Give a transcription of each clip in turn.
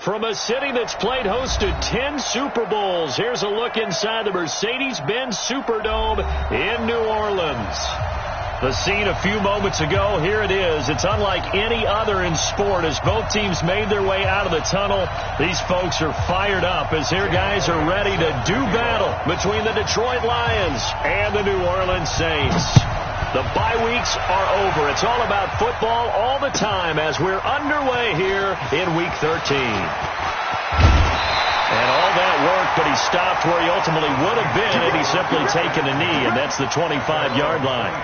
From a city that's played host to 10 Super Bowls, here's a look inside the Mercedes-Benz Superdome in New Orleans. The scene a few moments ago, here it is. It's unlike any other in sport as both teams made their way out of the tunnel. These folks are fired up as their guys are ready to do battle between the Detroit Lions and the New Orleans Saints. The bye weeks are over. It's all about football all the time as we're underway here in Week 13. And all that work, but he stopped where he ultimately would have been had he simply taken a knee, and that's the 25-yard line.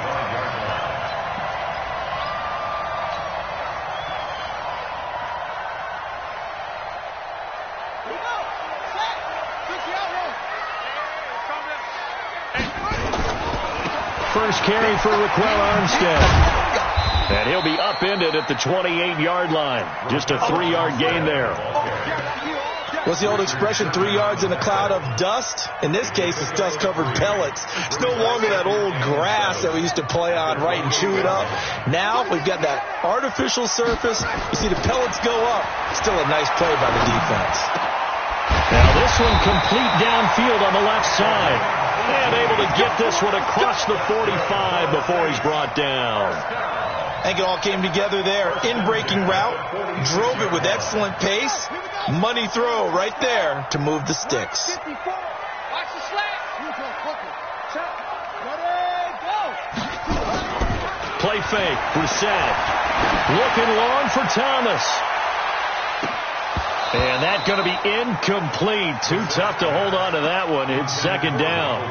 First carry for Raquel Armstead. And he'll be upended at the 28-yard line. Just a 3-yard gain there. What's the old expression, 3 yards in a cloud of dust? In this case, it's dust-covered pellets. It's no longer that old grass that we used to play on, right, and chew it up. Now we've got that artificial surface. You see the pellets go up. Still a nice play by the defense. Now this one complete downfield on the left side. And able to get this one across the 45 before he's brought down. I think it all came together there. In-breaking route, drove it with excellent pace. Money throw right there to move the sticks. Play fake, Brissett. Looking long for Thomas. And that's going to be incomplete. Too tough to hold on to that one. It's second down.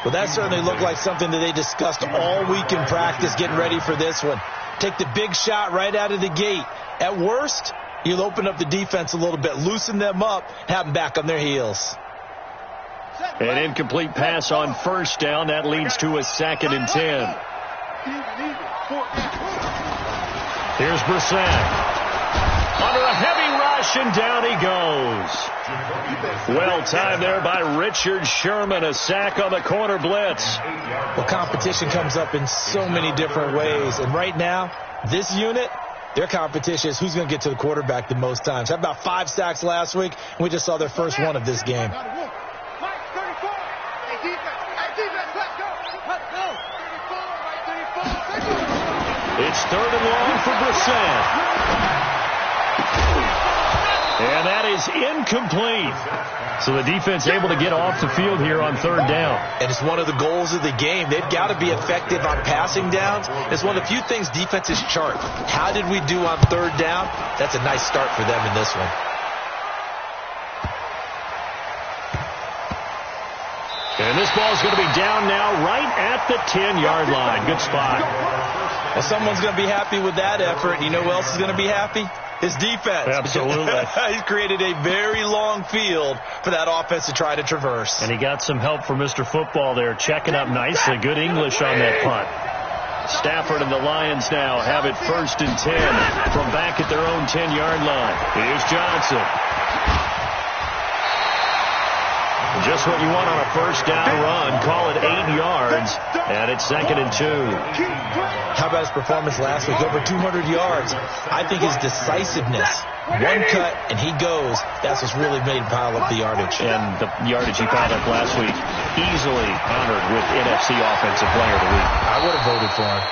Well, that certainly looked like something that they discussed all week in practice getting ready for this one. Take the big shot right out of the gate. At worst, you'll open up the defense a little bit, loosen them up, have them back on their heels. An incomplete pass on first down. That leads to a 2nd and 10. Here's Brissett. Under a heavy rush, and down he goes. Well timed there by Richard Sherman. A sack on the corner blitz. Well, competition comes up in so many different ways. And right now, this unit, their competition is who's going to get to the quarterback the most times. How about 5 sacks last week? We just saw their first one of this game. It's 3rd and long for Brissett. And that is incomplete. So the defense able to get off the field here on 3rd down. And it's one of the goals of the game. They've got to be effective on passing downs. It's one of the few things defenses chart. How did we do on 3rd down? That's a nice start for them in this one. And this ball is going to be down now right at the 10-yard line. Good spot. Well, someone's going to be happy with that effort. You know who else is going to be happy? His defense. Absolutely. He's created a very long field for that offense to try to traverse. And he got some help from Mr. Football there, checking up nicely. Good English on that punt. Stafford and the Lions now have it 1st and 10 from back at their own 10-yard line. Here's Johnson. Just what you want on a first down run. Call it 8 yards, and it's 2nd and 2. How about his performance last week? Over 200 yards. I think his decisiveness, one cut, and he goes. That's what's really made him pile up the yardage. And the yardage he piled up last week, easily honored with NFC Offensive Player of the Week. I would have voted for him.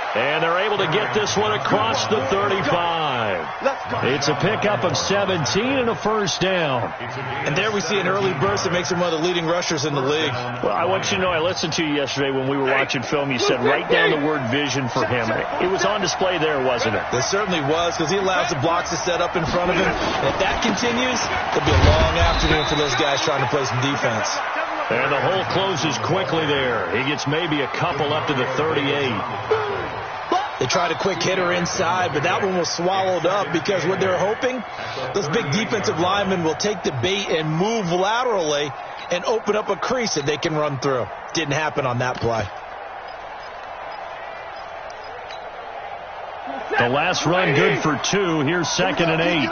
And they're able to get this one across the 35. It's a pickup of 17 and a first down. And there we see an early burst that makes him one of the leading rushers in the league. Well, I want you to know, I listened to you yesterday when we were watching film. You said write down the word vision for him. It was on display there, wasn't it? It certainly was, because he allows the blocks to set up in front of him. And if that continues, it'll be a long afternoon for those guys trying to play some defense. And the hole closes quickly there. He gets maybe a couple up to the 38. They tried a quick hitter inside, but that one was swallowed up because what they're hoping, those big defensive linemen will take the bait and move laterally and open up a crease that they can run through. Didn't happen on that play. The last run good for 2. Here's 2nd and 8.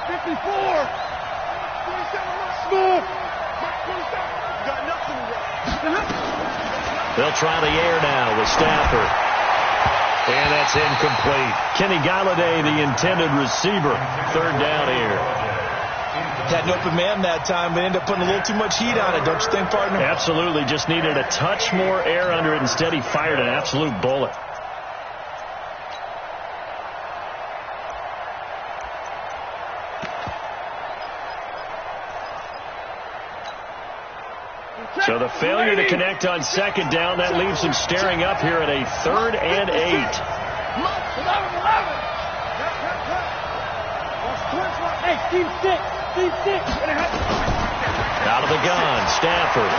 54. They'll try the air now with Stafford. And that's incomplete. Kenny Galladay, the intended receiver. Third down here. Had an open man that time, but ended up putting a little too much heat on it, don't you think, partner? Absolutely. Just needed a touch more air under it. Instead, he fired an absolute bullet. So the failure to connect on second down, that leaves him staring up here at a 3rd and 8. Out of the gun, Stafford.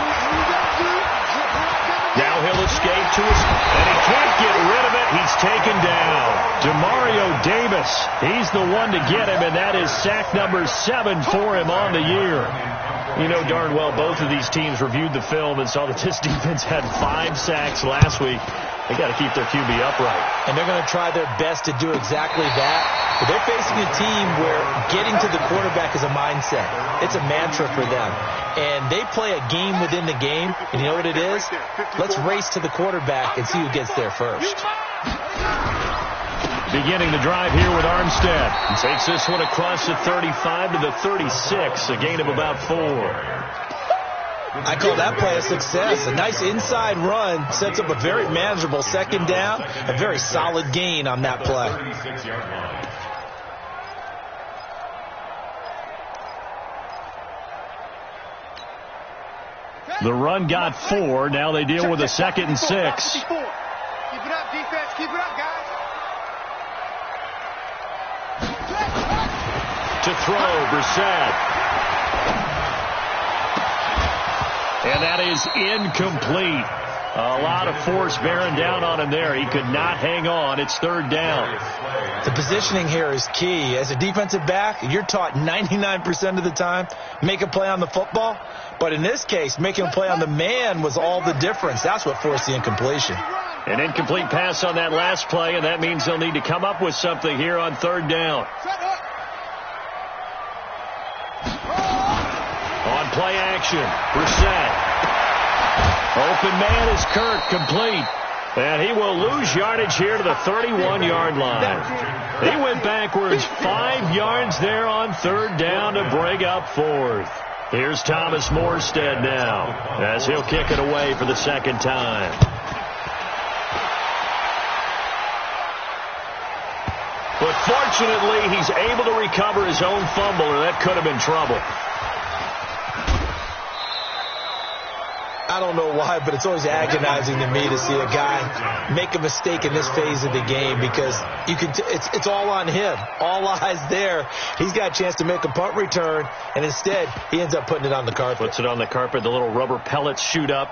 Now he'll escape to his, and he can't get rid of it. He's taken down. Demario Davis, he's the one to get him, and that is sack number 7 for him on the year. You know darn well both of these teams reviewed the film and saw that this defense had 5 sacks last week. They got to keep their QB upright. And they're going to try their best to do exactly that. But they're facing a team where getting to the quarterback is a mindset. It's a mantra for them. And they play a game within the game. And you know what it is? Let's race to the quarterback and see who gets there first. Beginning the drive here with Armstead. He takes this one across the 35 to the 36, a gain of about 4. I call that play a success. A nice inside run sets up a very manageable second down, a very solid gain on that play. The run got 4. Now they deal with a 2nd and 6. Keep it up, defense. Keep it up, guys. To throw, Brissett. And that is incomplete. A lot of force bearing down on him there. He could not hang on. It's 3rd down. The positioning here is key. As a defensive back, you're taught 99% of the time, make a play on the football. But in this case, making a play on the man was all the difference. That's what forced the incompletion. An incomplete pass on that last play, and that means they'll need to come up with something here on 3rd down. On play action, Brissett. Open man is Kirk, complete. And he will lose yardage here to the 31-yard line. He went backwards 5 yards there on 3rd down to bring up 4th. Here's Thomas Morstead now as he'll kick it away for the 2nd time. But fortunately, he's able to recover his own fumble, or that could have been trouble. I don't know why, but it's always agonizing to me to see a guy make a mistake in this phase of the game, because you can it's all on him. All eyes there. He's got a chance to make a punt return, and instead he ends up putting it on the carpet. Puts it on the carpet. The little rubber pellets shoot up.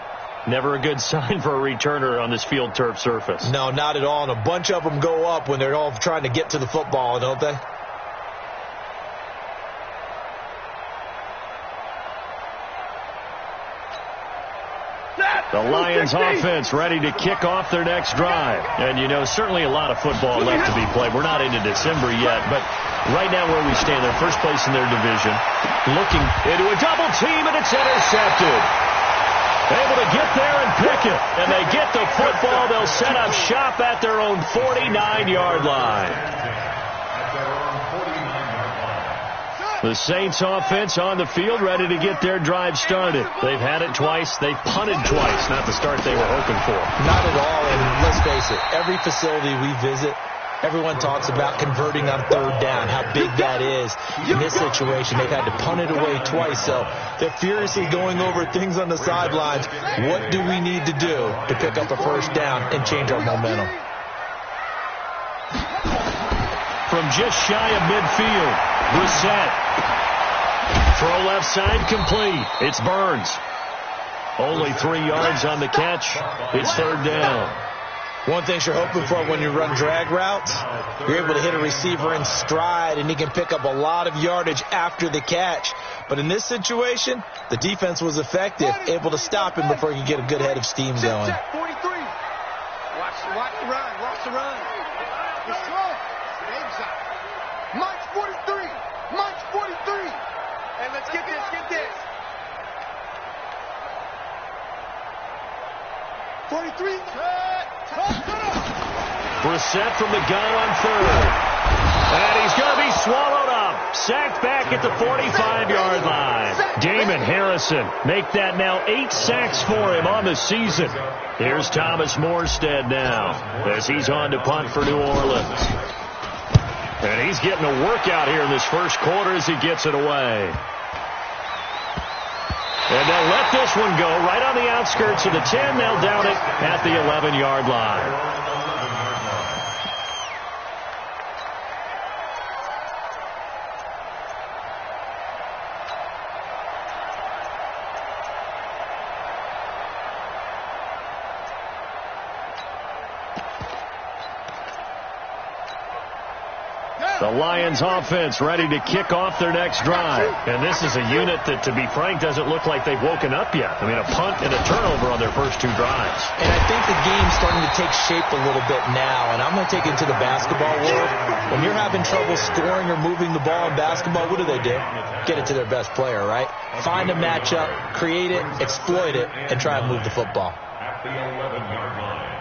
Never a good sign for a returner on this field turf surface. No, not at all. And a bunch of them go up when they're all trying to get to the football, don't they? The Lions offense ready to kick off their next drive. And, you know, certainly a lot of football left to be played. We're not into December yet, but right now where we stand, they're first place in their division, looking into a double team, and it's intercepted. Able to get there and pick it. And they get the football. They'll set up shop at their own 49-yard line. The Saints offense on the field ready to get their drive started. They've had it twice. They've punted twice. Not the start they were hoping for. Not at all. And let's face it, every facility we visit, everyone talks about converting on 3rd down, how big that is. In this situation, they've had to punt it away twice. So they're furiously going over things on the sidelines. What do we need to do to pick up a 1st down and change our momentum? From just shy of midfield, Brissett. Throw left side, complete. It's Burns. Only 3 yards on the catch. It's 3rd down. One thing you're hoping for when you run drag routes, you're able to hit a receiver in stride, and he can pick up a lot of yardage after the catch. But in this situation, the defense was effective, able to stop him before he could get a good head of steam going. 43. Watch the run. Watch the run. Let's go. March 43. March 43. Hey, let's get this. Get this. 43. Brissett from the gun on third. And he's going to be swallowed up. Sacked back at the 45-yard line. Damon Harrison make that now 8 sacks for him on the season. Here's Thomas Morstead now as he's on to punt for New Orleans. And he's getting a workout here in this first quarter as he gets it away. And they'll let this one go right on the outskirts of the 10. They'll down it at the 11-yard line. The Lions offense ready to kick off their next drive. And this is a unit that, to be frank, doesn't look like they've woken up yet. I mean, a punt and a turnover on their first 2 drives. And I think the game's starting to take shape a little bit now. And I'm going to take it to the basketball world. When you're having trouble scoring or moving the ball in basketball, what do? Get it to their best player, right? Find a matchup, create it, exploit it, and try and move the football. At the 11-yard line.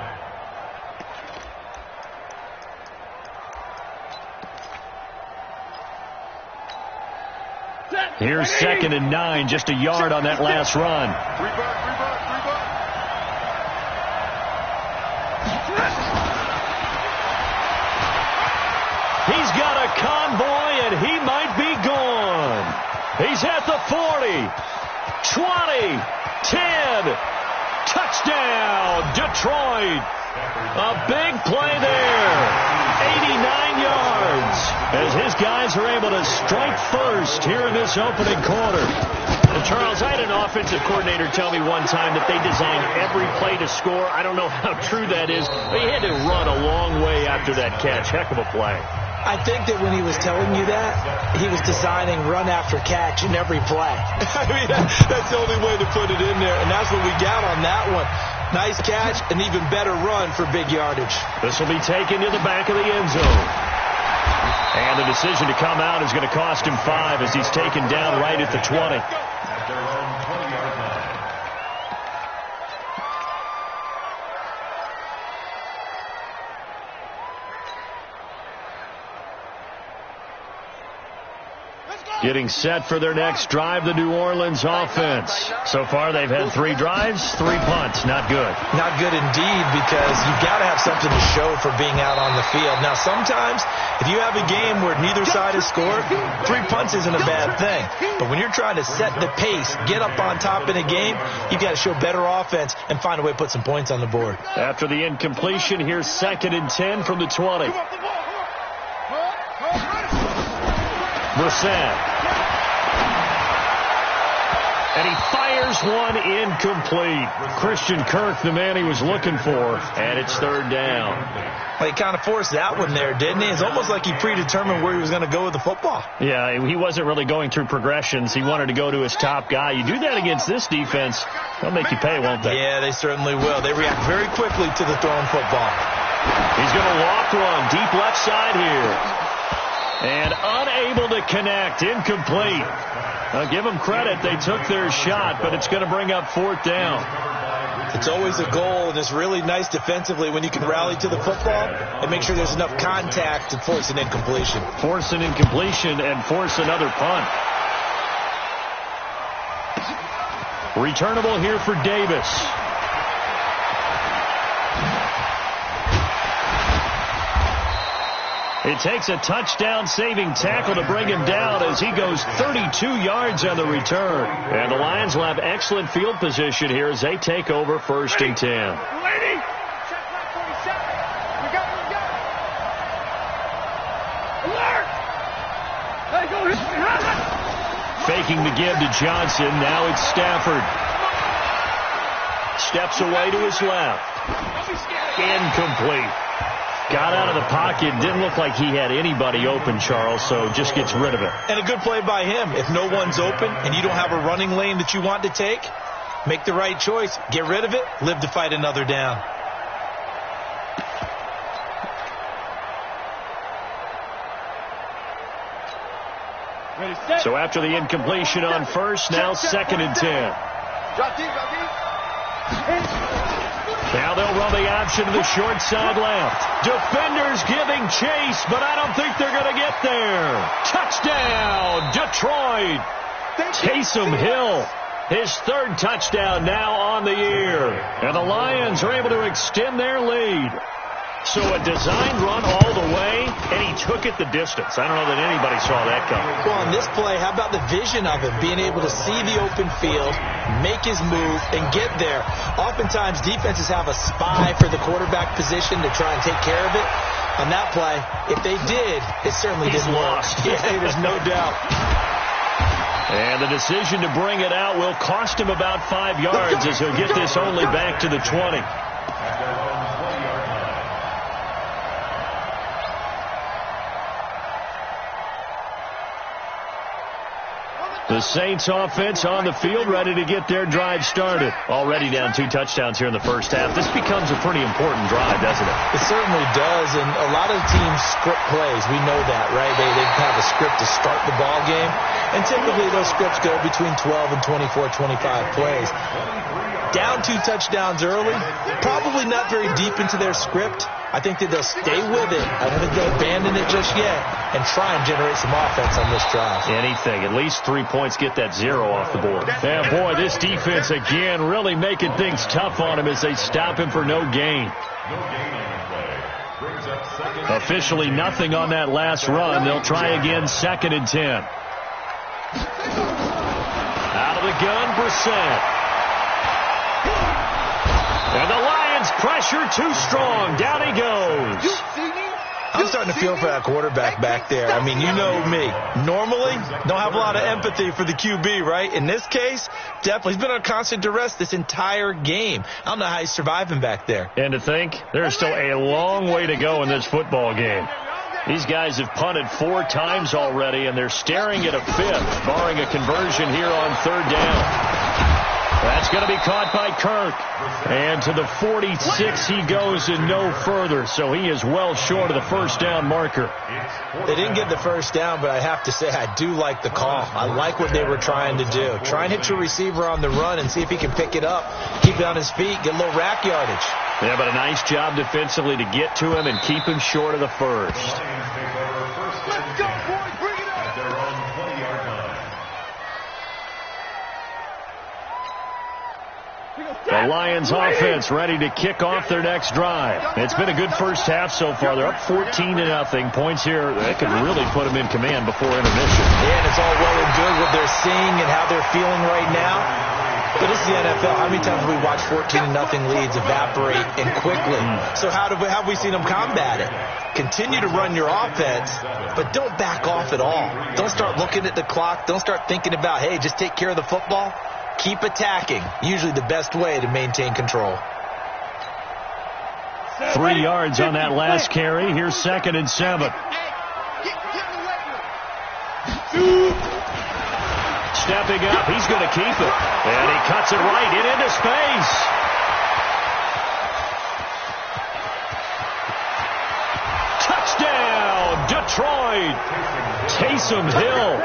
Here's 2nd and 9, just a yard on that last run. He's got a convoy, and he might be gone. He's at the 40, 20, 10. Touchdown, Detroit. A big play there. 89 yards as his guys are able to strike first here in this opening quarter. And Charles, I had an offensive coordinator tell me one time that they designed every play to score. I don't know how true that is, but he had to run a long way after that catch. Heck of a play. I think that when he was telling you that, he was designing run after catch in every play. I mean, that's the only way to put it in there, and that's what we got on that one. Nice catch, an even better run for big yardage. This will be taken to the back of the end zone. And the decision to come out is going to cost him 5 as he's taken down right at the 20. Getting set for their next drive, the New Orleans offense. So far, they've had 3 drives, 3 punts. Not good. Not good indeed, because you've got to have something to show for being out on the field. Now, sometimes, if you have a game where neither side has scored, 3 punts isn't a bad thing. But when you're trying to set the pace, get up on top in a game, you've got to show better offense and find a way to put some points on the board. After the incompletion, here's 2nd and 10 from the 20. Brissett. And he fires one incomplete. Christian Kirk, the man he was looking for, and it's 3rd down. Well, he kind of forced that one there, didn't he? It's almost like he predetermined where he was going to go with the football. Yeah, he wasn't really going through progressions. He wanted to go to his top guy. You do that against this defense, they'll make you pay, won't they? Yeah, they certainly will. They react very quickly to the thrown football. He's going to walk one, deep left side here. And unable to connect, incomplete. I'll give them credit. They took their shot, but it's going to bring up 4th down. It's always a goal, and it's really nice defensively when you can rally to the football and make sure there's enough contact to force an incompletion. Force an incompletion and force another punt. Returnable here for Davis. It takes a touchdown-saving tackle to bring him down as he goes 32 yards on the return. And the Lions will have excellent field position here as they take over 1st and 10. Faking the give to Johnson. Now it's Stafford. Steps away to his left. Incomplete. Got out of the pocket. Didn't look like he had anybody open, Charles, so just gets rid of it. And a good play by him. If no one's open and you don't have a running lane that you want to take, make the right choice. Get rid of it. Live to fight another down. So after the incompletion on 1st, now 2nd and 10. Now they'll run the option to the short side left. Defenders giving chase, but I don't think they're going to get there. Touchdown, Detroit. Taysom Hill, his third touchdown now on the year. And the Lions are able to extend their lead. So a designed run all the way, and he took it the distance. I don't know that anybody saw that coming. Well, on this play, how about the vision of him, being able to see the open field, make his move, and get there. Oftentimes, defenses have a spy for the quarterback position to try and take care of it. On that play, if they did, it certainly didn't work. Yeah, there's no doubt. And the decision to bring it out will cost him about 5 yards as he'll get this only back to the 20. The Saints offense on the field, ready to get their drive started. Already down 2 touchdowns here in the first half. This becomes a pretty important drive, doesn't it? It certainly does, and a lot of teams script plays. We know that, right? They have a script to start the ball game, and typically those scripts go between 12 and 24, 25 plays. Down 2 touchdowns early, probably not very deep into their script. I think that they'll stay with it. I don't think they'll abandon it just yet and try and generate some offense on this drive. Anything. At least 3 points, get that 0 off the board. And boy, this defense again really making things tough on him as they stop him for no gain. Officially nothing on that last run. They'll try again 2nd and 10. Out of the gun, Brissett. And the Lions pressure too strong. Down he goes. I'm starting to feel for that quarterback back there. I mean, you know me. Normally, don't have a lot of empathy for the QB, right? In this case, definitely. He's been on constant duress this entire game. I don't know how he's surviving back there. And to think, there's still a long way to go in this football game. These guys have punted 4 times already, and they're staring at a 5th, barring a conversion here on 3rd down. That's going to be caught by Kirk. And to the 46 he goes and no further. So he is well short of the first down marker. They didn't get the first down, but I have to say I do like the call. I like what they were trying to do. Try and hit your receiver on the run and see if he can pick it up, keep it on his feet, get a little rack yardage. Yeah, but a nice job defensively to get to him and keep him short of the first. Let's go, boys. Bring it up. They're on 20-yard line. The Lions offense ready to kick off their next drive. It's been a good first half so far. They're up 14-0. Points here that could really put them in command before intermission. Yeah, and it's all well and good what they're seeing and how they're feeling right now. But this is the NFL. How many times have we watched 14-0 leads evaporate and quickly? So how have we seen them combat it? Continue to run your offense, but don't back off at all. Don't start looking at the clock. Don't start thinking about, hey, just take care of the football. Keep attacking. Usually the best way to maintain control. 3 yards on that last carry. Here's 2nd and 7. Stepping up, he's going to keep it. And he cuts it right into space. Touchdown, Detroit. Taysom Hill,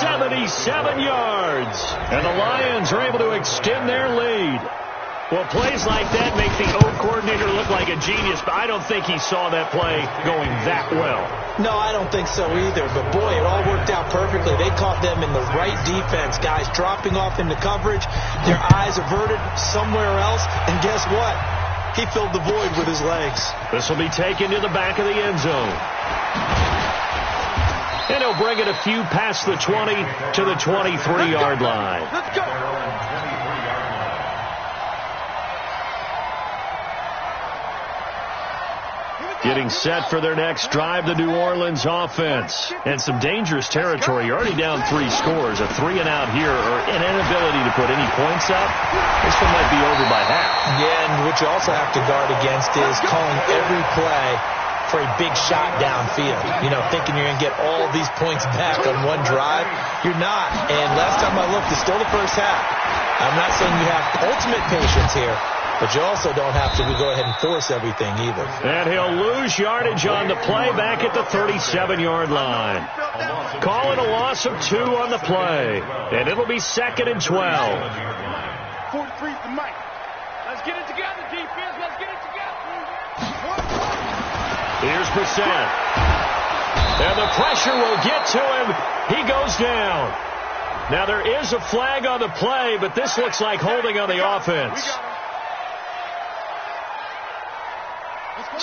77 yards. And the Lions are able to extend their lead. Well, plays like that make the O coordinator look like a genius, but I don't think he saw that play going that well. No, I don't think so either. But, boy, it all worked out perfectly. They caught them in the right defense. Guys dropping off into coverage, their eyes averted somewhere else. And guess what? He filled the void with his legs. This will be taken to the back of the end zone. And he'll bring it a few past the 20 to the 23-yard line. Let's go. Getting set for their next drive, the New Orleans offense. And some dangerous territory. You're already down 3 scores. A 3-and-out here, or an inability to put any points up. This one might be over by half. Yeah, and what you also have to guard against is calling every play for a big shot downfield. You know, thinking you're going to get all these points back on one drive. You're not. And last time I looked, it's still the first half. I'm not saying you have ultimate patience here, but you also don't have to go ahead and force everything either. And he'll lose yardage on the play back at the 37-yard line. Calling a loss of 2 on the play. And it'll be 2nd and 12. Let's get it together, defense. Let's get it together. Here's Brissett. And the pressure will get to him. He goes down. Now, there is a flag on the play, but this looks like holding on the offense.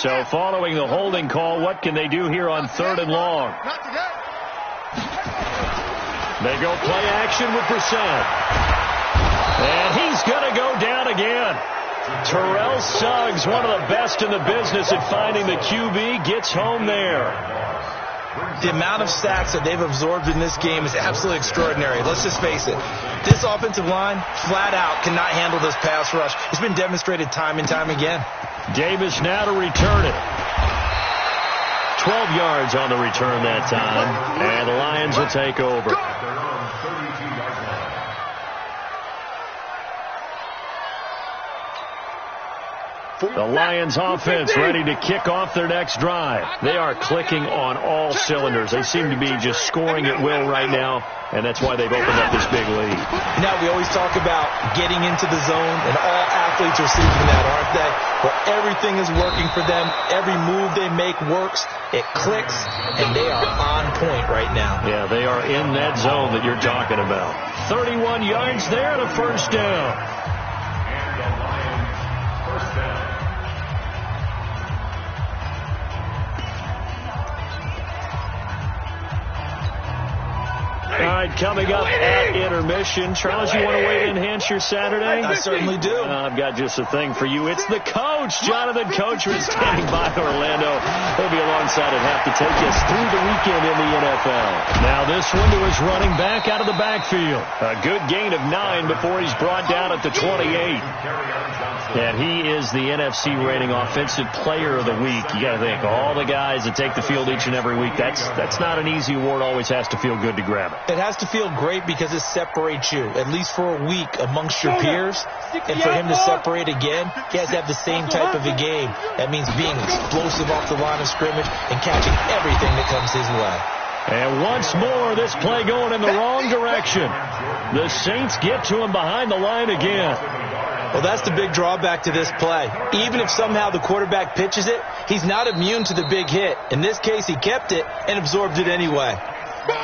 So following the holding call, what can they do here on 3rd and long? They go play action with Brissett. And he's going to go down again. Terrell Suggs, one of the best in the business at finding the QB, gets home there. The amount of sacks that they've absorbed in this game is absolutely extraordinary. Let's just face it. This offensive line, flat out, cannot handle this pass rush. It's been demonstrated time and time again. Davis now to return it. 12 yards on the return that time. And the Lions will take over. The Lions offense ready to kick off their next drive. They are clicking on all cylinders. They seem to be just scoring at will right now, and that's why they've opened up this big lead. Now, we always talk about getting into the zone, and all athletes are seeing that, aren't they? Where everything is working for them. Every move they make works. It clicks, and they are on point right now. Yeah, they are in that zone that you're talking about. 31 yards there and a first down. All right, coming up at intermission. Charles, you want to wait to enhance your Saturday? I certainly do. I've got just a thing for you. It's the coach, Jonathan Coachman, standing by Orlando. He'll be alongside at half to take us through the weekend in the NFL. Now this one to his running back out of the backfield. A good gain of 9 before he's brought down at the 28. And he is the NFC rating offensive player of the week. You got to think, all the guys that take the field each and every week, that's not an easy award. Always has to feel good to grab it. It has to feel great because it separates you, at least for a week, amongst your peers. And for him to separate again, he has to have the same type of a game. That means being explosive off the line of scrimmage and catching everything that comes his way. And once more, this play going in the wrong direction. The Saints get to him behind the line again. Well, that's the big drawback to this play. Even if somehow the quarterback pitches it, he's not immune to the big hit. In this case, he kept it and absorbed it anyway.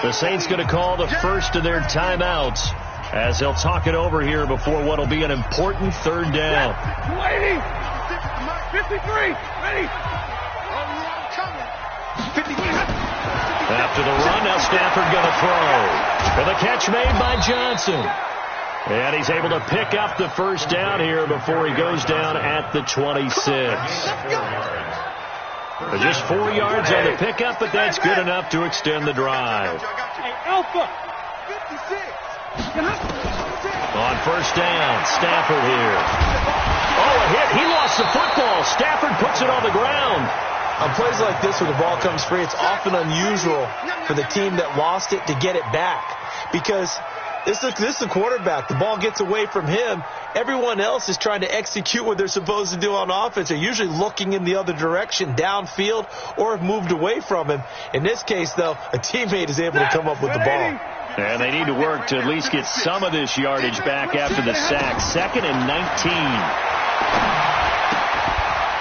The Saints going to call the first of their timeouts as they'll talk it over here before what will be an important 3rd down. 53, ready. After the run, now Stafford going to throw. And the catch made by Johnson. And he's able to pick up the first down here before he goes down at the 26. Just 4 yards on the pickup, but that's good enough to extend the drive. Alpha. 56. On first down, Stafford here. Oh, a hit. He lost the football. Stafford puts it on the ground. On plays like this where the ball comes free, it's often unusual for the team that lost it to get it back. Because this is the quarterback. The ball gets away from him. Everyone else is trying to execute what they're supposed to do on offense. They're usually looking in the other direction, downfield, or have moved away from him. In this case, though, a teammate is able to come up with the ball. And they need to work to at least get some of this yardage back after the sack. 2nd and 19.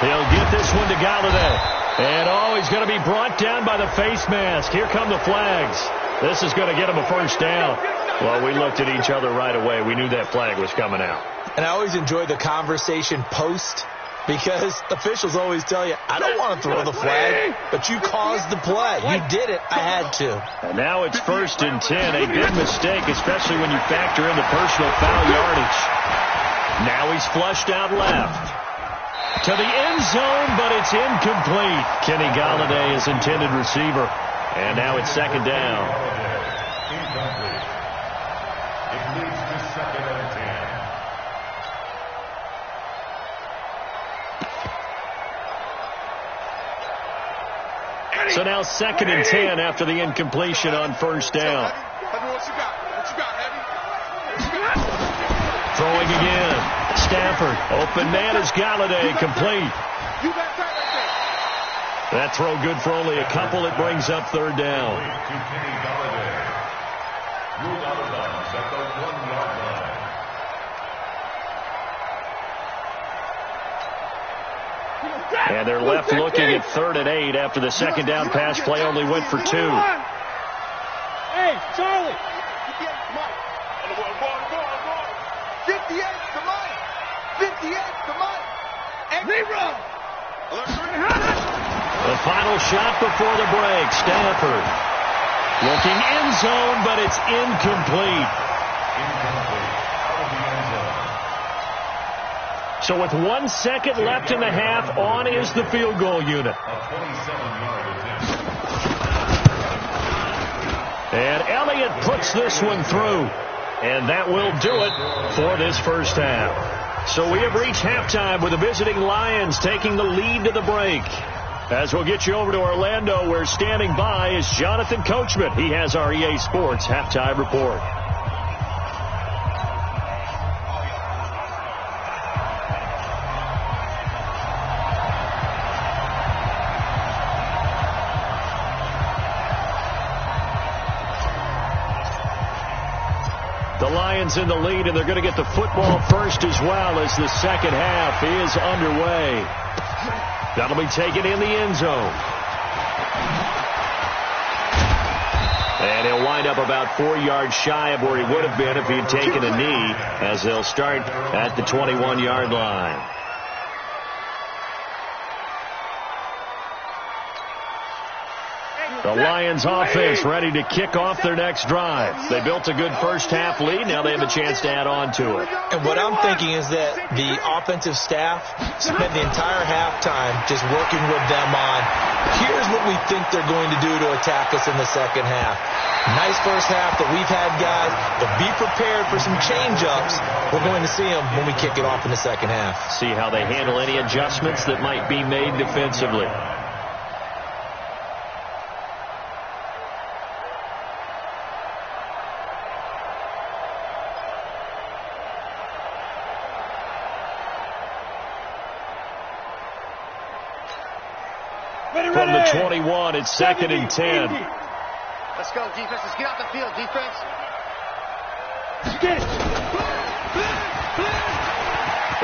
He'll get this one to Galladay. And, he's going to be brought down by the face mask. Here come the flags. This is going to get him a first down. Well, we looked at each other right away. We knew that flag was coming out. And I always enjoy the conversation post because officials always tell you, I don't want to throw the flag, but you caused the play. You did it. I had to. And now it's 1st and 10. A big mistake, especially when you factor in the personal foul yardage. Now he's flushed out left. To the end zone, but it's incomplete. Kenny Galladay is intended receiver. And now it's 2nd down. So now 2nd and 10 after the incompletion on first down. Throwing again. Stafford. Open man is Galladay. Complete. That throw good for only a couple. It brings up 3rd down. And they're left looking at 3rd and 8 after the second down pass play only went for 2. Hey, Charlie. 58 to Mike. 58 to Mike. Zero. The final shot before the break. Stanford looking end zone, but it's incomplete. So with 1 second left in the half, on is the field goal unit. And Elliott puts this one through. And that will do it for this first half. So we have reached halftime with the visiting Lions taking the lead to the break. As we'll get you over to Orlando, where standing by is Jonathan Coachman. He has our EA Sports halftime report. The Lions in the lead, and they're going to get the football first as well as the second half is underway. That'll be taken in the end zone. And he'll wind up about 4 yards shy of where he would have been if he had taken a knee, as they'll start at the 21-yard line. The Lions offense ready to kick off their next drive. They built a good first half lead. Now they have a chance to add on to it. And what I'm thinking is that the offensive staff spent the entire halftime just working with them on, here's what we think they're going to do to attack us in the second half. Nice first half that we've had, guys, but be prepared for some change-ups. We're going to see them when we kick it off in the second half. See how they handle any adjustments that might be made defensively. From the 21, it's 2nd and 10. Let's go, defense. Let's get out the field, defense.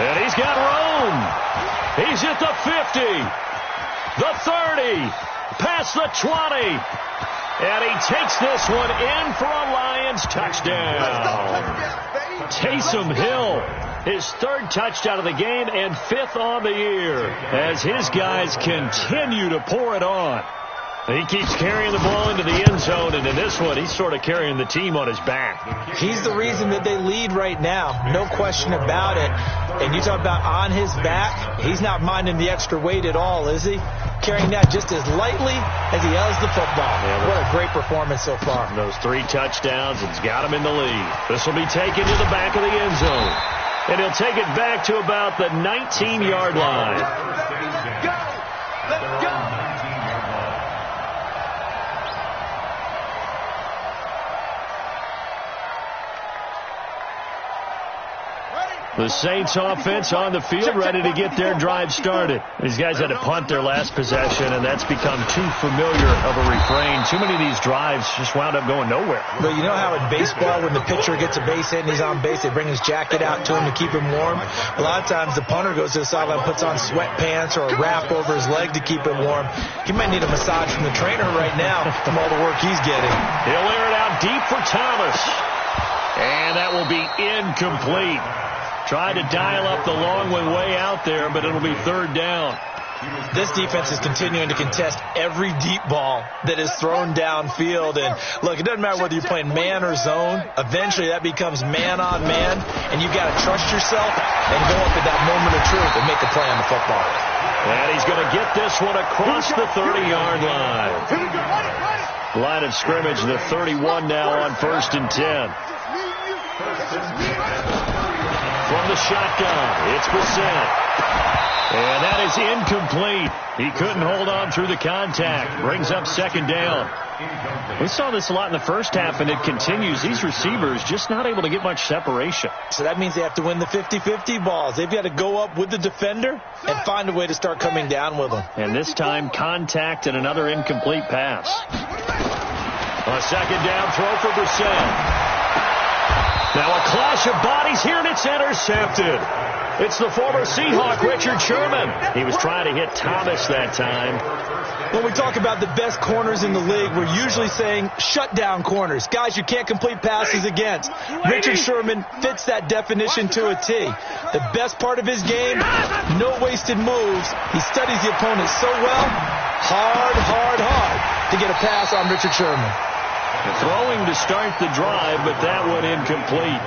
And he's got room. He's at the 50, the 30, past the 20. And he takes this one in for a Lions touchdown. Taysom Hill, his 3rd touchdown of the game and 5th on the year, as his guys continue to pour it on. He keeps carrying the ball into the end zone, and in this one, he's sort of carrying the team on his back. He's the reason that they lead right now. No question about it. And you talk about on his back, he's not minding the extra weight at all, is he? Carrying that just as lightly as he has the football. Yeah, what a great performance so far. Those 3 touchdowns, it's got him in the lead. This will be taken to the back of the end zone. And he'll take it back to about the 19-yard line. Let's go. The Saints offense on the field ready to get their drive started. These guys had to punt their last possession, and that's become too familiar of a refrain. Too many of these drives just wound up going nowhere. But you know how in baseball, when the pitcher gets a base hit and he's on base, they bring his jacket out to him to keep him warm? A lot of times the punter goes to the sideline, puts on sweatpants or a wrap over his leg to keep him warm. He might need a massage from the trainer right now from all the work he's getting. He'll air it out deep for Thomas. And that will be incomplete. Tried to dial up the long one way out there, but it'll be 3rd down. This defense is continuing to contest every deep ball that is thrown downfield. And, look, it doesn't matter whether you're playing man or zone. Eventually, that becomes man-on-man, and you've got to trust yourself and go up at that moment of truth and make a play on the football. And he's going to get this one across the 30-yard line. Line of scrimmage, the 31 now on 1st and 10. From the shotgun, it's Brissett. And that is incomplete. He couldn't hold on through the contact. Brings up 2nd down. We saw this a lot in the first half, and it continues. These receivers just not able to get much separation. So that means they have to win the 50-50 balls. They've got to go up with the defender and find a way to start coming down with them. And this time, contact and another incomplete pass. A 2nd down throw for Brissett. Now a clash of bodies here, and it's intercepted. It's the former Seahawk, Richard Sherman. He was trying to hit Thomas that time. When we talk about the best corners in the league, we're usually saying shutdown corners. Guys you can't complete passes against. Richard Sherman fits that definition to a T. The best part of his game, no wasted moves. He studies the opponent so well, hard to get a pass on Richard Sherman. Throwing to start the drive, but that one incomplete.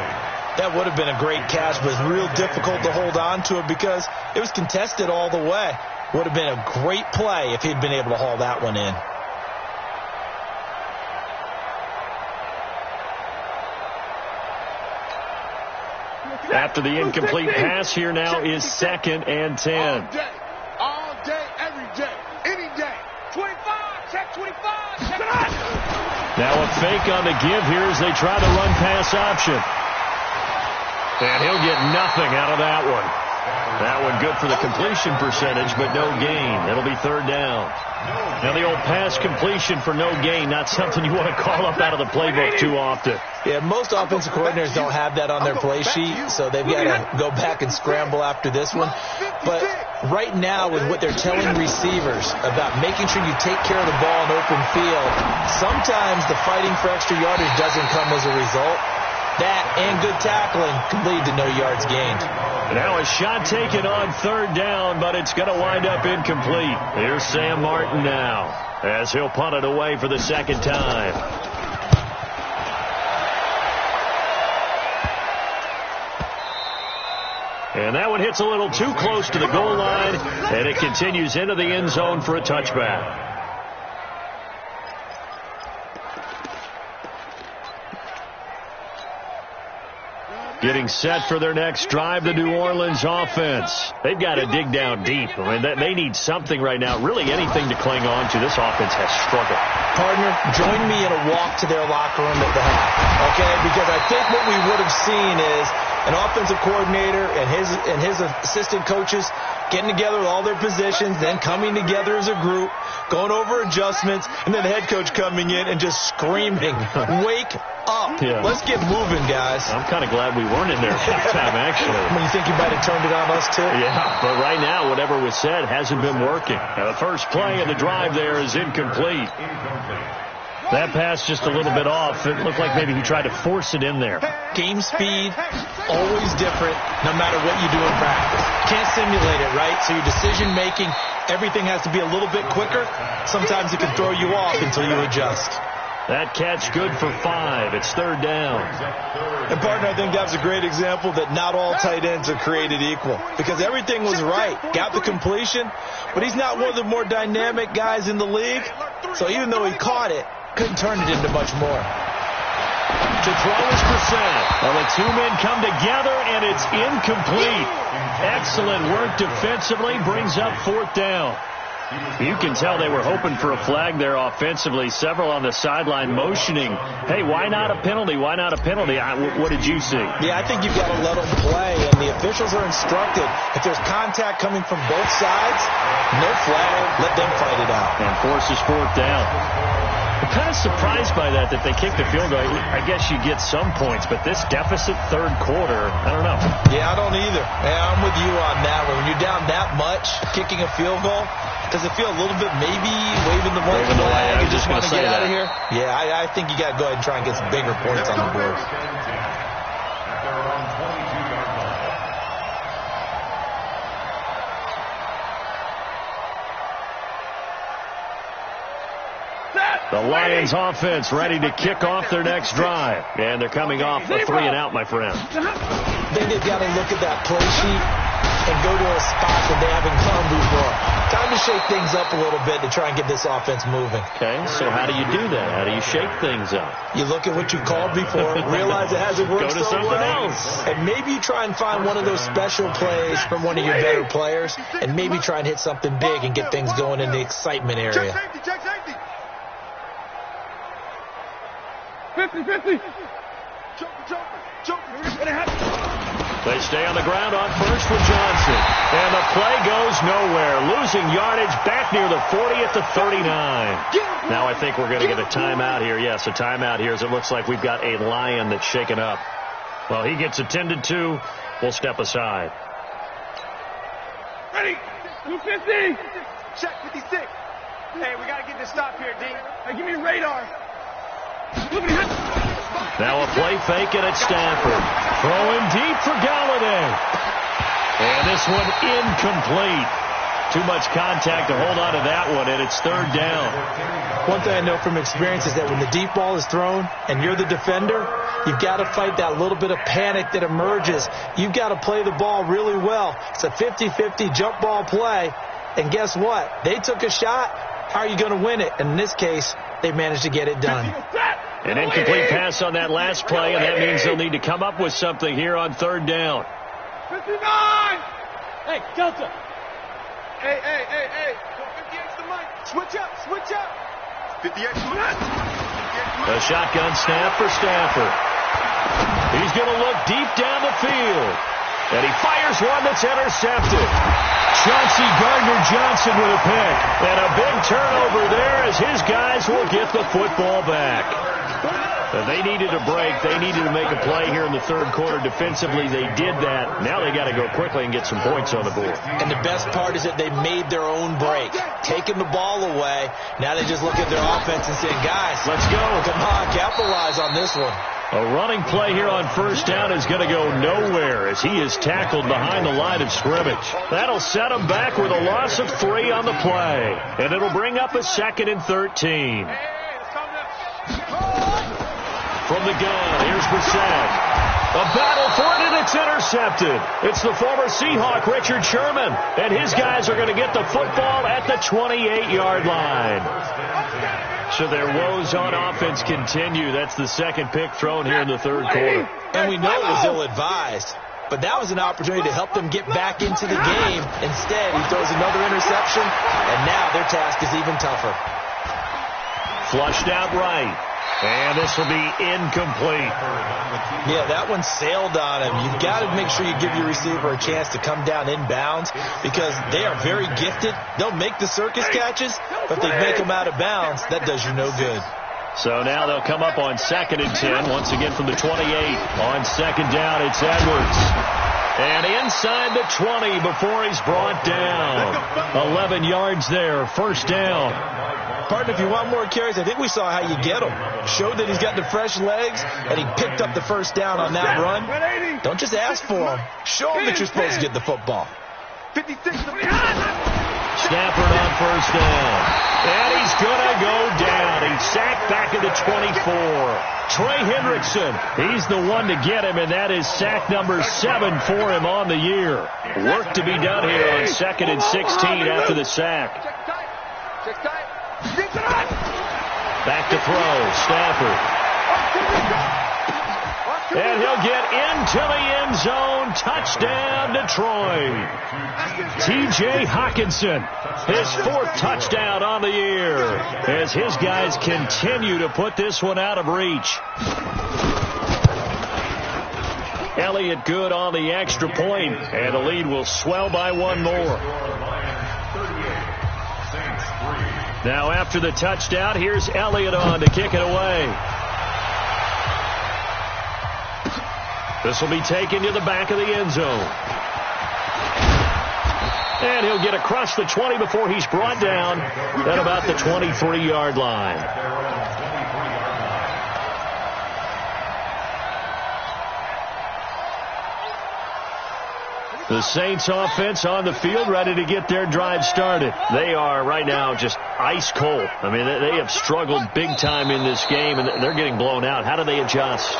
That would have been a great catch, but it was real difficult to hold on to it because it was contested all the way. Would have been a great play if he'd been able to haul that one in. After the incomplete pass, here now is 2nd and 10. All day, every day, any day. 25, check 25, check it out. Now a fake on the give here as they try to run pass option. And he'll get nothing out of that one. That one good for the completion percentage, but no gain. It'll be 3rd down. Now the old pass completion for no gain, not something you want to call up out of the playbook too often. Yeah, most offensive coordinators don't have that on their play sheet, so they've got to go back and scramble after this one. But right now, with what they're telling receivers about making sure you take care of the ball in open field, sometimes the fighting for extra yardage doesn't come as a result. That and good tackling can lead to no yards gained. Now a shot taken on 3rd down, but it's going to wind up incomplete. Here's Sam Martin now as he'll punt it away for the 2nd time. And that one hits a little too close to the goal line, and it continues into the end zone for a touchback. Getting set for their next drive, the New Orleans offense. They've got to dig down deep. I mean, they need something right now, really anything to cling on to. This offense has struggled. Partner, join me in a walk to their locker room at the half, okay? Because I think what we would have seen is an offensive coordinator and his assistant coaches getting together with all their positions, then coming together as a group, going over adjustments, and then the head coach coming in and just screaming, wake up. Yeah. Let's get moving, guys. I'm kind of glad we weren't in there at that time, actually. I mean, you think you might have turned it on us, too? Yeah, but right now, whatever was said hasn't been working. Now, the first play of the drive there is incomplete. That pass just a little bit off. It looked like maybe he tried to force it in there. Game speed, always different, no matter what you do in practice. Can't simulate it, right? So your decision-making, everything has to be a little bit quicker. Sometimes it can throw you off until you adjust. That catch good for 5. It's 3rd down. And, partner, I think that's a great example that not all tight ends are created equal. Because everything was right. Got the completion, but he's not one of the more dynamic guys in the league. So even though he caught it, couldn't turn it into much more. To throw is Brissett. Well, the two men come together, and it's incomplete. Excellent work defensively. Brings up 4th down. You can tell they were hoping for a flag there offensively. Several on the sideline motioning, hey, why not a penalty? Why not a penalty? What did you see? Yeah, I think you've got to let them play, and the officials are instructed. If there's contact coming from both sides, no flag. Let them fight it out. And forces 4th down. I'm kind of surprised by that they kicked the field goal. I guess you get some points, but this deficit 3rd quarter, I don't know. Yeah, I don't either. Yeah, I'm with you on that one. When you're down that much, kicking a field goal, does it feel a little bit maybe waving the white flag? You just want to get out of here? Yeah, I think you got to go ahead and try and get some bigger points on the board. The Lions offense ready to kick off their next drive. And they're coming off a 3-and-out, my friend. I think they've got to look at that play sheet and go to a spot that they haven't gone before. Time to shake things up a little bit to try and get this offense moving. Okay, so how do you do that? How do you shake things up? You look at what you called before, realize it hasn't worked so well. Go to something else. And maybe you try and find one of those special plays from one of your better players, and maybe try and hit something big and get things going in the excitement area. Check safety. 50-50. Jump. They stay on the ground on first with Johnson. And the play goes nowhere. Losing yardage back near the 40 at the 39. Now I think we're going to get a timeout here. Yes, a timeout here as it looks like we've got a Lion that's shaken up. Well, he gets attended to. We'll step aside. Ready? 250. Check 56. Hey, we got to get this stop here, D. Hey, give me a radar. Now a play fake and it's Stafford. Throwing deep for Galladay. And this one incomplete. Too much contact to hold on to that one, and it's third down. One thing I know from experience is that when the deep ball is thrown and you're the defender, you've got to fight that little bit of panic that emerges. You've got to play the ball really well. It's a 50-50 jump ball play. And guess what? They took a shot. How are you going to win it? And in this case, they managed to get it done. An incomplete pass on that last play, and that means they'll need to come up with something here on third down. 59! Hey, Delta! Hey. 58's the mic. Switch up. 58's the mic. A shotgun snap for Stafford. He's going to look deep down the field. And he fires one that's intercepted. Chauncey Gardner-Johnson with a pick. And a big turnover there as his guys will get the football back. They needed a break. They needed to make a play here in the third quarter. Defensively, they did that. Now they got to go quickly and get some points on the board. And the best part is that they made their own break. Taking the ball away. Now they just look at their offense and say, guys, let's go. Come on, capitalize on this one. A running play here on first down is going to go nowhere as he is tackled behind the line of scrimmage. That'll set him back with a loss of 3 on the play. And it'll bring up a 2nd and 13. From the gun, here's Brissett. A battle for it, and it's intercepted. It's the former Seahawk, Richard Sherman. And his guys are going to get the football at the 28-yard line. So their woes on offense continue. That's the second pick thrown here in the third quarter. And we know it was ill-advised. But that was an opportunity to help them get back into the game. Instead, he throws another interception, and now their task is even tougher. Flushed out right. And this will be incomplete. Yeah, that one sailed on him. You've got to make sure you give your receiver a chance to come down inbounds because they are very gifted. They'll make the circus catches, but if they make them out of bounds, that does you no good. So now they'll come up on 2nd and 10, once again from the 28. On second down, it's Edwards. And inside the 20 before he's brought down. 11 yards there, first down. Partner, if you want more carries, I think we saw how you get him. Showed that he's got the fresh legs, and he picked up the first down on that run. Don't just ask for him. Show him that you're supposed to get the football. 56. Stafford on first down. And he's going to go down. He's sacked back at the 24. Trey Hendrickson, he's the one to get him, and that is sack number 7 for him on the year. Work to be done here on 2nd and 16 after the sack. Back to throw, Stafford. And he'll get into the end zone. Touchdown, Detroit. T.J. Hawkinson, his 4th touchdown on the year as his guys continue to put this one out of reach. Elliott good on the extra point, and the lead will swell by 1 more. Now after the touchdown, here's Elliott on to kick it away. This will be taken to the back of the end zone. And he'll get across the 20 before he's brought down at about the 23-yard line. The Saints offense on the field ready to get their drive started. They are right now just ice cold. I mean, they have struggled big time in this game, and they're getting blown out. How do they adjust?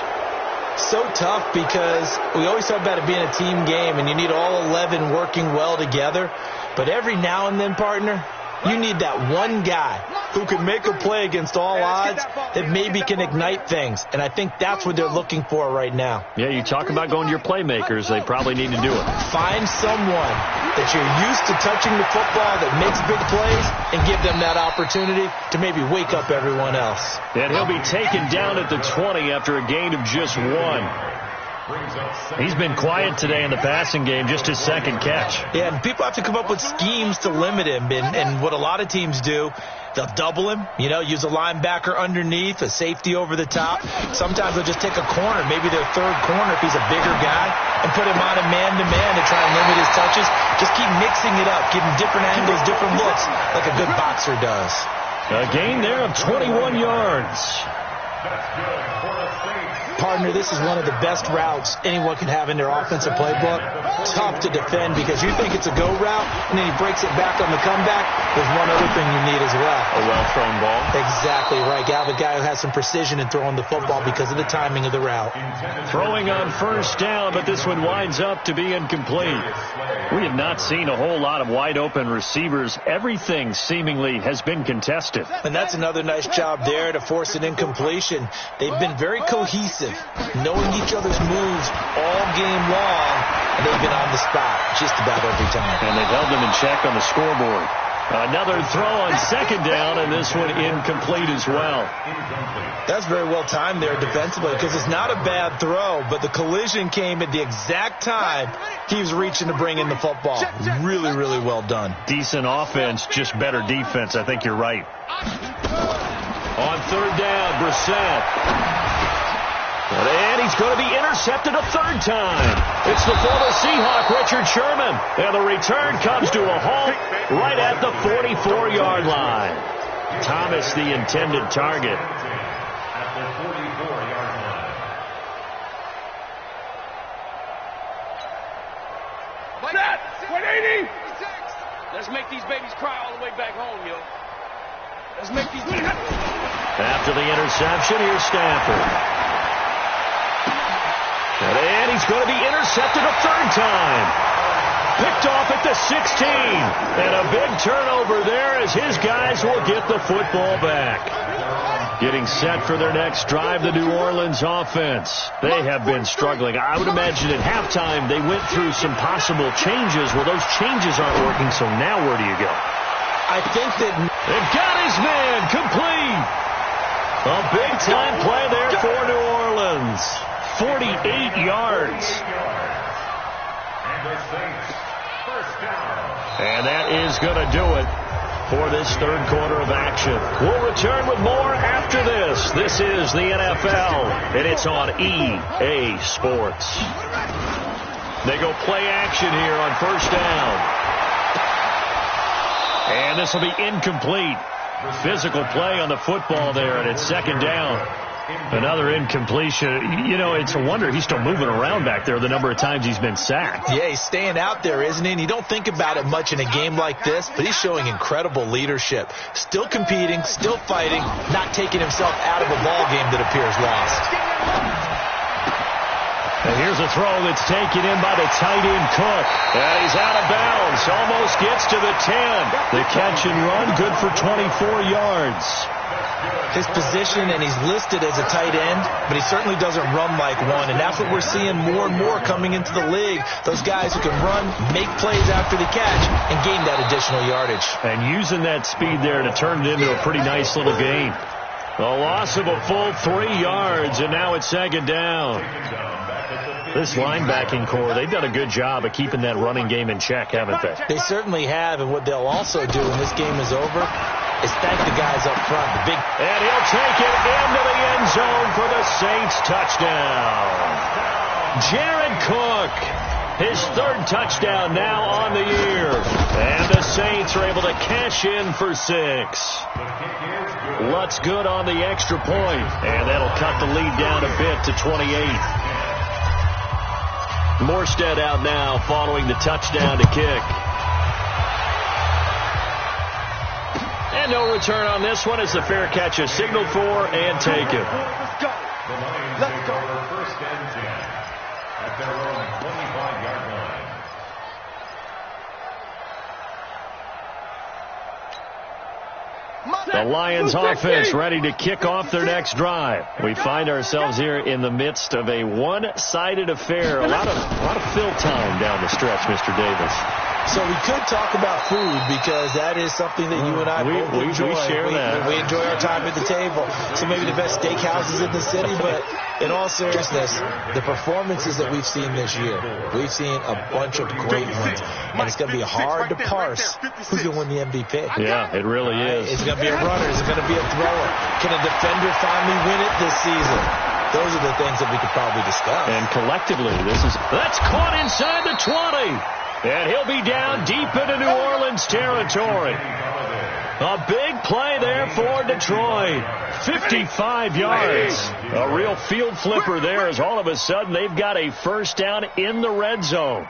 So tough because we always talk about it being a team game, and you need all 11 working well together. But every now and then, partner, you need that one guy who can make a play against all odds that maybe can ignite things. And I think that's what they're looking for right now. Yeah, you talk about going to your playmakers. They probably need to do it. Find someone that you're used to touching the football that makes big plays and give them that opportunity to maybe wake up everyone else. And he'll be taken down at the 20 after a gain of just 1. He's been quiet today in the passing game, just his second catch. Yeah, and people have to come up with schemes to limit him. And what a lot of teams do, they'll double him, use a linebacker underneath, a safety over the top. Sometimes they'll just take a corner, maybe their third corner if he's a bigger guy, and put him on a man-to-man to try and limit his touches. Just keep mixing it up, giving different angles, different looks, like a good boxer does. A gain there of 21 yards. Partner, this is one of the best routes anyone can have in their offensive playbook. Tough to defend because you think it's a go route, and then he breaks it back on the comeback. There's one other thing you need as well. A well-thrown ball. Exactly right. You have a guy who has some precision in throwing the football because of the timing of the route. Throwing on first down, but this one winds up to be incomplete. We have not seen a whole lot of wide-open receivers. Everything seemingly has been contested. And that's another nice job there to force an incompletion. They've been very cohesive, knowing each other's moves all game long, and they've been on the spot just about every time. And they've held them in check on the scoreboard. Another throw on second down, and this one incomplete as well. That's very well timed there defensively because it's not a bad throw, but the collision came at the exact time he was reaching to bring in the football. Really, really well done. Decent offense, just better defense. I think you're right. On third down, Brissett. And he's going to be intercepted a third time. It's the former Seahawk, Richard Sherman. And the return comes to a halt right at the 44-yard line. Thomas, the intended target. At the 44-yard line. Set! 180! Let's make these babies cry all the way back home, yo. Let's make these babies... After the interception, here's Stafford. And he's going to be intercepted a third time. Picked off at the 16. And a big turnover there as his guys will get the football back. Getting set for their next drive, the New Orleans offense. They have been struggling. I would imagine at halftime they went through some possible changes. Well, those changes aren't working, so now where do you go? I think that... They've got his man complete. A big-time play there for New Orleans. 48 yards. And that is going to do it for this third quarter of action. We'll return with more after this. This is the NFL, and it's on EA Sports. They go play action here on first down. And this will be incomplete. Physical play on the football there, and it's second down. Another incompletion. It's a wonder he's still moving around back there the number of times he's been sacked. Yeah, he's staying out there, isn't he? And you don't think about it much in a game like this, but he's showing incredible leadership. Still competing, still fighting, not taking himself out of a ball game that appears lost. And here's a throw that's taken in by the tight end Cook. And he's out of bounds. Almost gets to the 10. The catch and run, good for 24 yards. His position, and he's listed as a tight end, but he certainly doesn't run like one. And that's what we're seeing more and more coming into the league. Those guys who can run, make plays after the catch, and gain that additional yardage. And using that speed there to turn it into a pretty nice little gain. A loss of a full 3 yards, and now it's second down. This linebacking core, they've done a good job of keeping that running game in check, haven't they? They certainly have, and what they'll also do when this game is over is thank the guys up front. And he'll take it into the end zone for the Saints touchdown. Jared Cook, his third touchdown now on the year. And the Saints are able to cash in for 6. Lutz good on the extra point, and that'll cut the lead down a bit to 28. Morstead out now following the touchdown to kick. And no return on this one as the fair catch is signaled for and taken. Let's go. Let's go. First and 10 at their own 25-yard line. The Lions offense ready to kick off their next drive. We find ourselves here in the midst of a one-sided affair. A lot of fill time down the stretch, Mr. Davis. So we could talk about food because that is something that you and I both enjoy. We share that. We enjoy our time at the table. So maybe the best steakhouses in the city, but in all seriousness, the performances that we've seen this year, we've seen a bunch of great ones. And it's going to be hard to parse who's going to win the MVP. Yeah, it really is. It's going to be a runner. Is it going to be a thrower? Can a defender finally win it this season? Those are the things that we could probably discuss. And collectively, that's caught inside the 20. And he'll be down deep into New Orleans territory. A big play there for Detroit. 55 yards. A real field flipper there as all of a sudden they've got a first down in the red zone.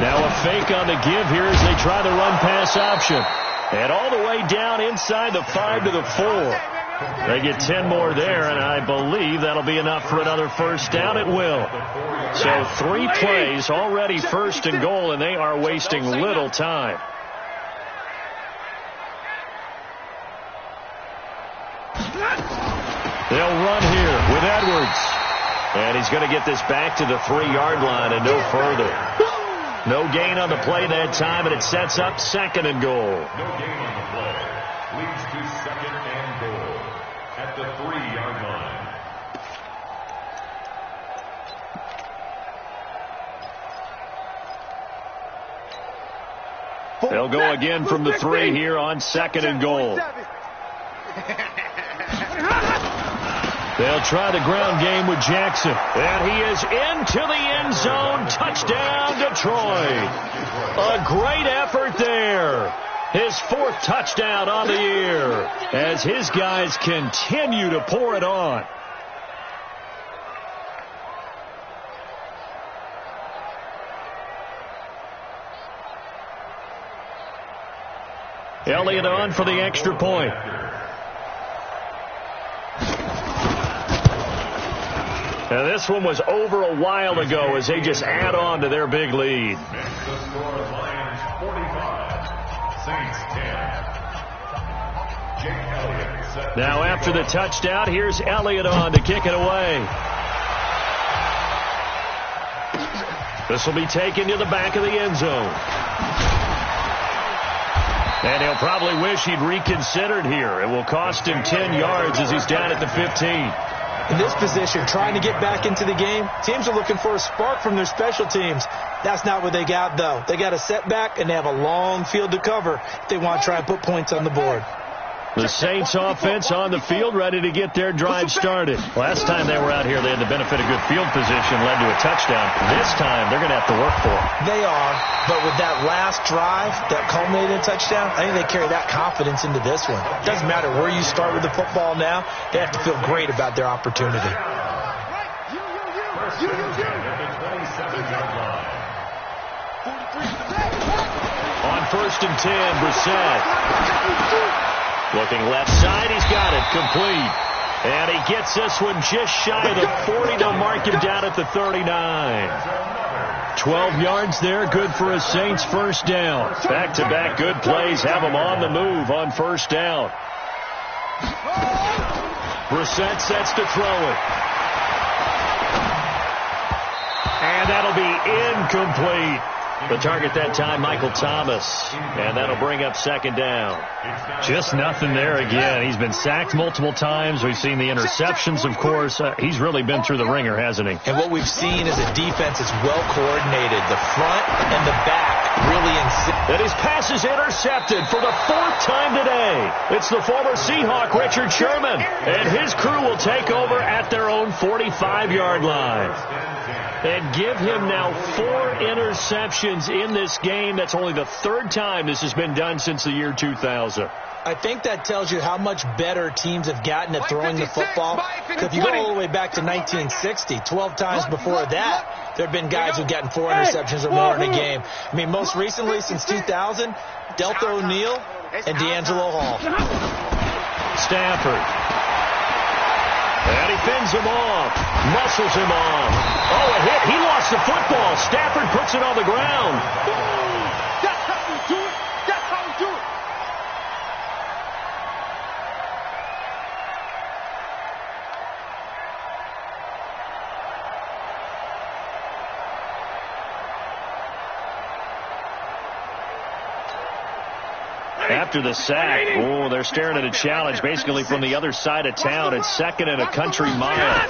Now a fake on the give here as they try the run-pass option. And all the way down inside the 5 to the 4. They get 10 more there, and I believe that'll be enough for another first down. It will. So 3 plays already first and goal, and they are wasting little time. They'll run here with Edwards. And he's going to get this back to the 3-yard line and no further. No gain on the play that time, and it sets up second and goal. No gain on the play. Leads to second and goal at the 3-yard line. They'll go again from the 3 here on second and goal. They'll try the ground game with Jackson. And he is into the end zone. Touchdown, Detroit. A great effort there. His 4th touchdown on the year as his guys continue to pour it on. Elliott on for the extra point. Now this one was over a while ago as they just add on to their big lead. The score, Lions 45, Saints 10. Jake Elliott set. Now after the touchdown, here's Elliott on to kick it away. This will be taken to the back of the end zone. And he'll probably wish he'd reconsidered here. It will cost him 10 yards as he's down at the 15. In this position, trying to get back into the game, teams are looking for a spark from their special teams. That's not what they got, though. They got a setback, and they have a long field to cover if they want to try and put points on the board. The Saints offense on the field ready to get their drive started. Last time they were out here, they had the benefit of good field position, led to a touchdown. This time, they're going to have to work for it. They are, but with that last drive that culminated in a touchdown, I think they carry that confidence into this one. It doesn't matter where you start with the football now. They have to feel great about their opportunity. On first and 10, Brissett. Looking left side, he's got it, complete. And he gets this one just shy of the 40. They'll mark him down at the 39. 12 yards there, good for a Saints first down. Back-to-back good plays have them on the move on first down. Brissett sets to throw it. And that'll be incomplete. The target that time, Michael Thomas. And that'll bring up second down. Just nothing there again. He's been sacked multiple times. We've seen the interceptions, of course. He's really been through the ringer, hasn't he? And what we've seen is a defense that's well coordinated. The front and the back really And his pass is intercepted for the 4th time today. It's the former Seahawk, Richard Sherman. And his crew will take over at their own 45-yard line. And give him now 4 interceptions in this game. That's only the 3rd time this has been done since the year 2000. I think that tells you how much better teams have gotten at throwing the football. If you go all the way back to 1960, 12 times before that, there have been guys who've gotten 4 interceptions or more in a game. I mean, most recently, since 2000, Delta O'Neal and D'Angelo Hall. Stafford. And he fends him off. Muscles him off. Oh, a hit. He lost the football. Stafford puts it on the ground. That's how we do it. That's how we do it. After the sack, they're staring at a challenge basically from the other side of town. It's 2nd and a country mile.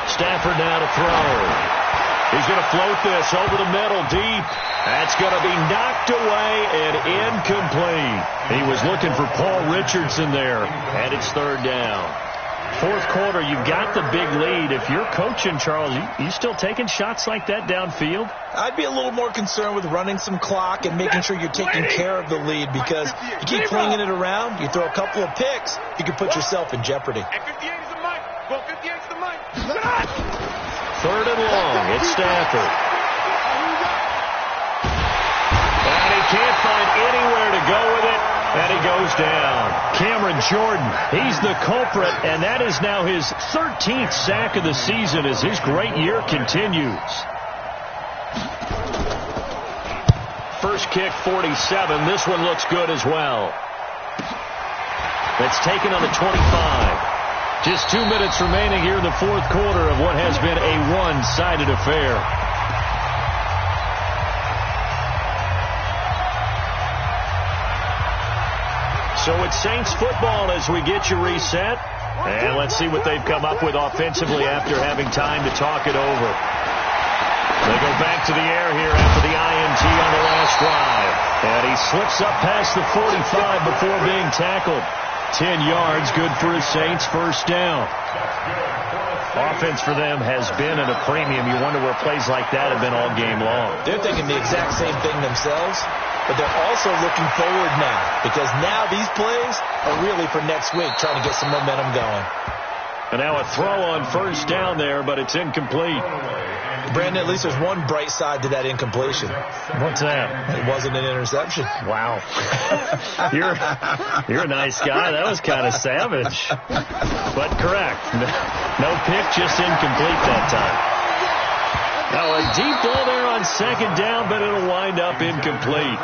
Stafford now to throw. He's going to float this over the middle deep. That's going to be knocked away and incomplete. He was looking for Paul Richardson there, and it's 3rd down. 4th quarter, you've got the big lead. If you're coaching, Charles, you still taking shots like that downfield? I'd be a little more concerned with running some clock and making sure you're taking care of the lead, because you keep flinging it around, you throw a couple of picks, you can put yourself in jeopardy. 3rd and long. It's Stafford. And he can't find anywhere to go with it, and he goes down. Cameron Jordan, he's the culprit, and that is now his 13th sack of the season as his great year continues. First kick, 47. This one looks good as well. It's taken on the 25. Just 2 minutes remaining here in the 4th quarter of what has been a one-sided affair. So it's Saints football as we get you reset. And let's see what they've come up with offensively after having time to talk it over. They go back to the air here after the INT on the last drive. And he slips up past the 45 before being tackled. 10 yards, good for a Saints first down. Offense for them has been at a premium. You wonder where plays like that have been all game long. They're thinking the exact same thing themselves, but they're also looking forward now, because now these plays are really for next week, trying to get some momentum going. And now a throw on first down there, but it's incomplete. Brandon, at least there's one bright side to that incompletion. What's that? It wasn't an interception. Wow. You're a nice guy. That was kind of savage. But correct. No pick, just incomplete that time. Now a deep ball there on 2nd down, but it'll wind up incomplete.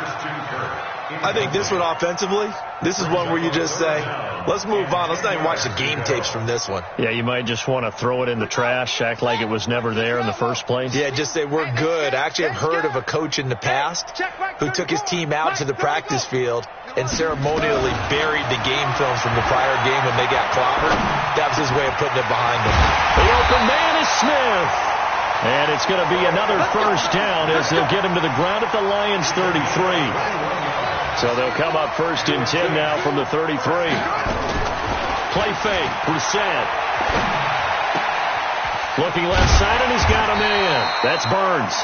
I think this one offensively, this is one where you just say, let's move on. Let's not even watch the game tapes from this one. Yeah, you might just want to throw it in the trash, act like it was never there in the first place. Yeah, just say we're good. I actually have heard of a coach in the past who took his team out to the practice field and ceremonially buried the game films from the prior game when they got clobbered. That was his way of putting it behind them. The open man is Smith. And it's going to be another first down as they'll get him to the ground at the Lions' 33. So they'll come up 1st and 10 now from the 33. Play fake. Brissett. Looking left side, and he's got a man. That's Burns.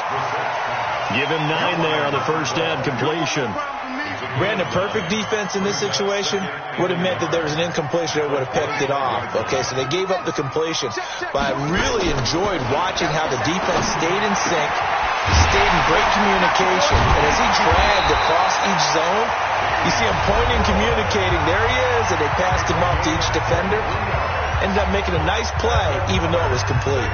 Give him 9 there on the first down completion. Brandon, perfect defense in this situation would have meant that there was an incompletion that would have picked it off. Okay, so they gave up the completion. But I really enjoyed watching how the defense stayed in sync, stayed in great communication. And as he dragged across each zone, you see him pointing, communicating. There he is, and they passed him off to each defender. Ended up making a nice play, even though it was complete.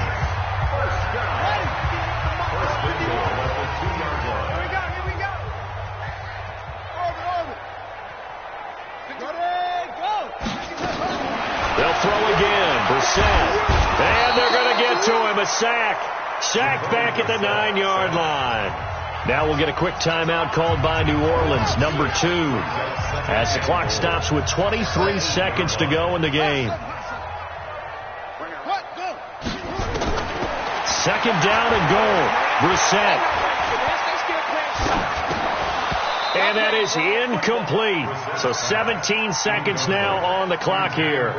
They'll throw again. Brissett. And they're going to get to him. A sack. Sacked back at the 9-yard line. Now we'll get a quick timeout called by New Orleans, number 2. As the clock stops with 23 seconds to go in the game. 2nd down and goal. Brissett. And that is incomplete. So 17 seconds now on the clock here.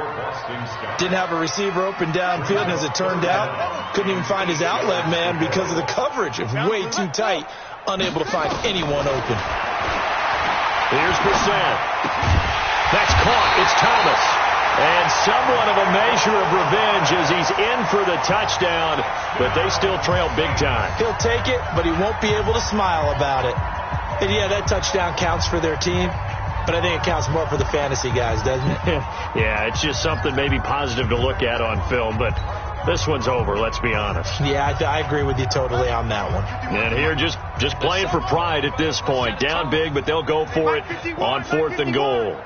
Didn't have a receiver open downfield, and as it turned out, couldn't even find his outlet man because of the coverage. It was way too tight, unable to find anyone open. Here's Brissett. That's caught. It's Thomas. And somewhat of a measure of revenge as he's in for the touchdown, but they still trail big time. He'll take it, but he won't be able to smile about it. And yeah, that touchdown counts for their team, but I think it counts more for the fantasy guys, doesn't it? Yeah, it's just something maybe positive to look at on film, but this one's over, let's be honest. Yeah, I agree with you totally on that one. And here, just playing for pride at this point. Down big, but they'll go for it on 4th and goal.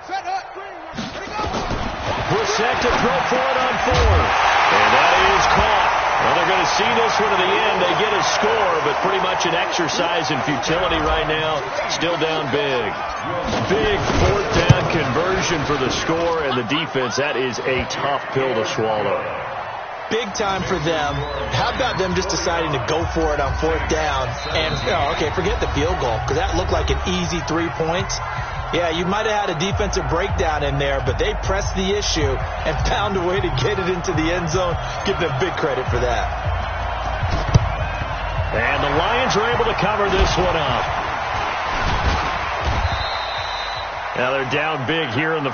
Brissett to throw for it on 4th. And that is caught. Well, they're going to see this one to the end. They get a score, but pretty much an exercise in futility right now. Still down big. Big fourth down conversion for the score, and the defense, that is a tough pill to swallow. Big time for them. How about them just deciding to go for it on fourth down? And, okay, forget the field goal, because that looked like an easy 3 points. Yeah, you might have had a defensive breakdown in there, but they pressed the issue and found a way to get it into the end zone. Give them big credit for that. And the Lions are able to cover this one up. Now they're down big here in the